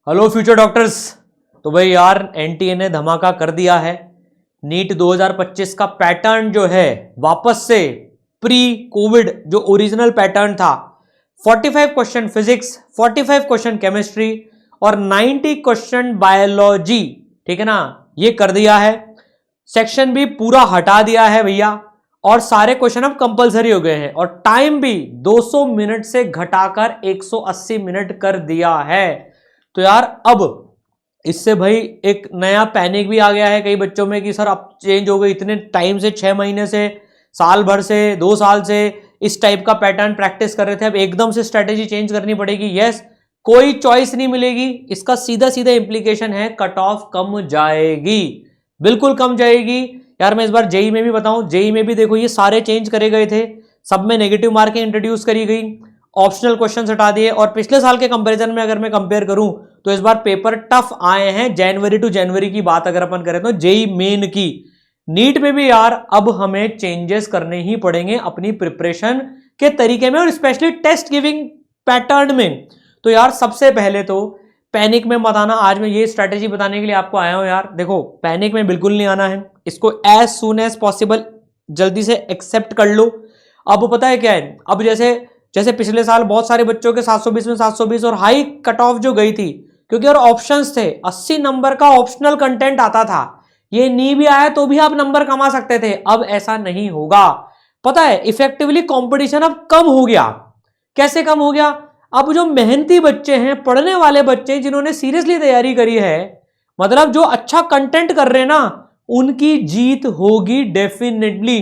Hello future doctors. तो भाई यार एनटीए ने धमाका कर दिया है। नीट 2025 का पैटर्न जो है वापस से प्री कोविड जो ओरिजिनल पैटर्न था, 45 क्वेश्चन फिजिक्स, 45 क्वेश्चन केमिस्ट्री और 90 क्वेश्चन बायोलॉजी, ठीक है ना, ये कर दिया है। सेक्शन भी पूरा हटा दिया है भैया और सारे क्वेश्चन अब कंपलसरी हो गए हैं और टाइम भी 200 मिनट से घटाकर 180 मिनट कर दिया है। तो यार अब इससे भाई एक नया पैनिक भी आ गया है कई बच्चों में कि सर अब चेंज हो गई, इतने टाइम से 6 महीने से, साल भर से, 2 साल से इस टाइप का पैटर्न प्रैक्टिस कर रहे थे, अब एकदम से स्ट्रेटेजी चेंज करनी पड़ेगी। यस, कोई चॉइस नहीं मिलेगी। इसका सीधा सीधा इंप्लीकेशन है कट ऑफ कम जाएगी, बिल्कुल कम जाएगी। यार मैं इस बार जेई में भी बताऊं, जेई में भी देखो ये सारे चेंज करे गए थे, सब में नेगेटिव मार्किंग इंट्रोड्यूस करी गई, ऑप्शनल क्वेश्चन हटा दिए और पिछले साल के कंपैरिजन में अगर मैं कंपेयर करूं तो इस बार पेपर टफ आए हैं। जनवरी टू जनवरी की बात अगर अपन करें तो जेई मेन की, नीट में भी यार अब हमें चेंजेस करने ही पड़ेंगे अपनी प्रिपरेशन के तरीके में और स्पेशली टेस्ट गिविंग पैटर्न में। तो यार सबसे पहले तो पैनिक में मत आना। आज मैं ये स्ट्रैटेजी बताने के लिए आपको आया हूं यार। देखो पैनिक में बिल्कुल नहीं आना है, इसको एज सुन एज पॉसिबल जल्दी से एक्सेप्ट कर लो। अब पता है क्या है, अब जैसे पिछले साल बहुत सारे बच्चों के 720 में 720 और हाई कट ऑफ जो गई थी, क्योंकि और ऑप्शंस थे, 80 नंबर का ऑप्शनल कंटेंट आता था, ये नहीं भी आया तो भी आप नंबर कमा सकते थे। अब ऐसा नहीं होगा। पता है इफेक्टिवली कंपटीशन अब कम हो गया। कैसे कम हो गया? अब जो मेहनती बच्चे हैं, पढ़ने वाले बच्चे जिन्होंने सीरियसली तैयारी करी है, मतलब जो अच्छा कंटेंट कर रहे हैं ना, उनकी जीत होगी डेफिनेटली।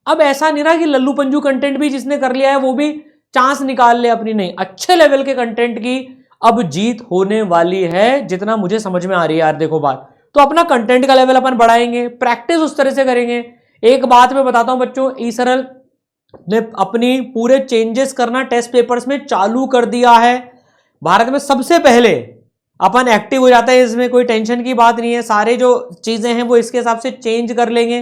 अब ऐसा नहीं रहा कि लल्लू पंजू कंटेंट भी जिसने कर लिया है वो भी चांस निकाल ले अपनी, नहीं, अच्छे लेवल के कंटेंट की अब जीत होने वाली है, जितना मुझे समझ में आ रही है यार। देखो बात तो अपना कंटेंट का लेवल अपन बढ़ाएंगे, प्रैक्टिस उस तरह से करेंगे। एक बात मैं बताता हूं बच्चों, ईसरल ने अपनी पूरे चेंजेस करना टेस्ट पेपर्स में चालू कर दिया है। भारत में सबसे पहले अपन एक्टिव हो जाता है, इसमें कोई टेंशन की बात नहीं है। सारे जो चीजें हैं वो इसके हिसाब से चेंज कर लेंगे।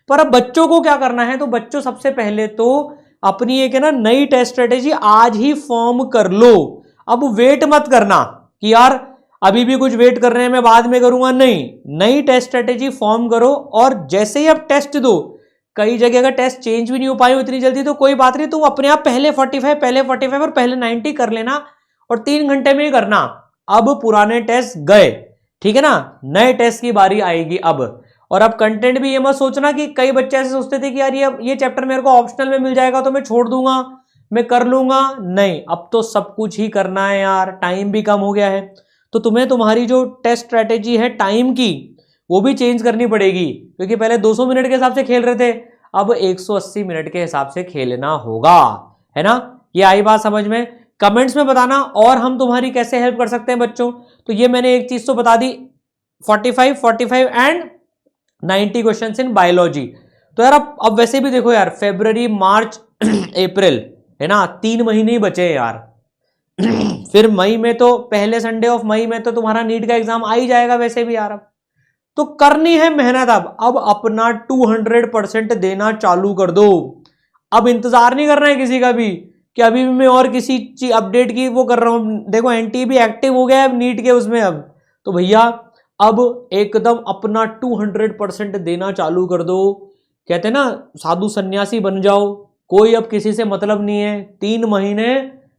पर अब बच्चों को क्या करना है, तो बच्चों सबसे पहले तो अपनी एक है ना नई टेस्ट स्ट्रेटेजी आज ही फॉर्म कर लो। अब वेट मत करना कि यार अभी भी कुछ वेट कर रहे हैं मैं बाद में करूंगा, नहीं, नई टेस्ट स्ट्रेटेजी फॉर्म करो। और जैसे ही अब टेस्ट दो, कई जगह अगर टेस्ट चेंज भी नहीं हो पाए हो इतनी जल्दी तो कोई बात नहीं, तुम अपने आप पहले 45 और पहले 90 कर लेना और 3 घंटे में ही करना। अब पुराने टेस्ट गए, ठीक है ना, नए टेस्ट की बारी आएगी अब। और अब कंटेंट भी ये मत सोचना कि कई बच्चे ऐसे सोचते थे कि यार ये चैप्टर मेरे को ऑप्शनल में मिल जाएगा तो मैं छोड़ दूंगा, मैं कर लूंगा, नहीं, अब तो सब कुछ ही करना है यार। टाइम भी कम हो गया है तो तुम्हें तुम्हारी जो टेस्ट स्ट्रेटेजी है टाइम की वो भी चेंज करनी पड़ेगी, क्योंकि पहले 200 मिनट के हिसाब से खेल रहे थे, अब 180 मिनट के हिसाब से खेलना होगा, है ना। ये आई बात समझ में? कमेंट्स में बताना और हम तुम्हारी कैसे हेल्प कर सकते हैं बच्चों। तो ये मैंने एक चीज तो बता दी, 45 एंड 90 क्वेश्चंस इन बायोलॉजी। तो यार अब वैसे भी देखो यार, फरवरी, मार्च, अप्रैल, है ना, 3 महीने ही बचे हैं यार। फिर मई में तो पहले संडे ऑफ मई में तो तुम्हारा नीट का एग्जाम आ ही जाएगा वैसे भी यार। अब तो करनी है मेहनत। अब अपना 200% देना चालू कर दो। अब इंतजार नहीं करना है किसी का भी कि अभी भी मैं और किसी चीज अपडेट की वो कर रहा हूं। देखो एनटी भी एक्टिव हो गया है नीट के उसमें अब, तो भैया अब एकदम अपना 200% देना चालू कर दो। कहते हैं ना साधु सन्यासी बन जाओ, कोई अब किसी से मतलब नहीं है। 3 महीने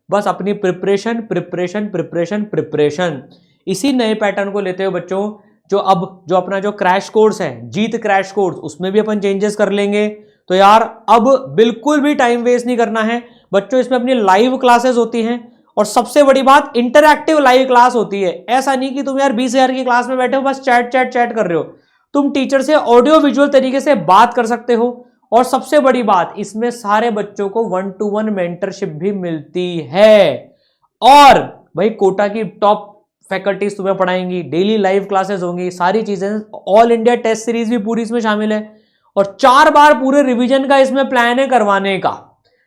बस अपनी प्रिपरेशन प्रिपरेशन प्रिपरेशन प्रिपरेशन। इसी नए पैटर्न को लेते हुए बच्चों, जो अपना जो क्रैश कोर्स है, जीत क्रैश कोर्स, उसमें भी अपन चेंजेस कर लेंगे। तो यार अब बिल्कुल भी टाइम वेस्ट नहीं करना है बच्चों। इसमें अपनी लाइव क्लासेस होती हैं और सबसे बड़ी बात इंटरैक्टिव लाइव क्लास होती है। ऐसा नहीं कि तुम यार 20,000 की क्लास में बैठे हो बस चैट चैट चैट कर रहे हो, तुम टीचर से ऑडियो विजुअल तरीके से बात कर सकते हो। और सबसे बड़ी बात, इसमें सारे बच्चों को 1-to-1 मेंटरशिप भी मिलती है और भाई कोटा की टॉप फैकल्टीज तुम्हें पढ़ाएंगी, डेली लाइव क्लासेस होंगी, सारी चीजें, ऑल इंडिया टेस्ट सीरीज भी पूरी इसमें शामिल है और 4 बार पूरे रिवीजन का इसमें प्लान है करवाने का,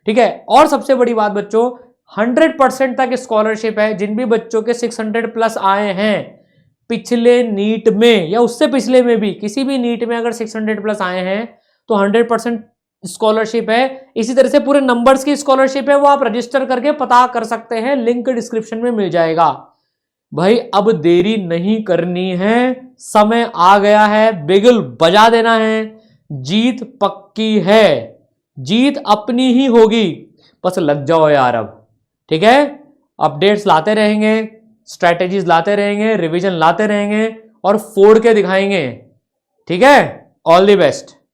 ठीक है। और सबसे बड़ी बात बच्चों, 100% तक स्कॉलरशिप है। जिन भी बच्चों के 600+ आए हैं पिछले नीट में या उससे पिछले में भी, किसी भी नीट में अगर 600+ आए हैं तो 100% स्कॉलरशिप है। इसी तरह से पूरे नंबर्स की स्कॉलरशिप है, वो आप रजिस्टर करके पता कर सकते हैं, लिंक डिस्क्रिप्शन में मिल जाएगा। भाई अब देरी नहीं करनी है, समय आ गया है, बिगल बजा देना है, जीत पक्की है, जीत अपनी ही होगी, बस लग जाओ यार अब। ठीक है, अपडेट्स लाते रहेंगे, स्ट्रैटेजीज लाते रहेंगे, रिवीजन लाते रहेंगे और फोड़ के दिखाएंगे। ठीक है, ऑल द बेस्ट।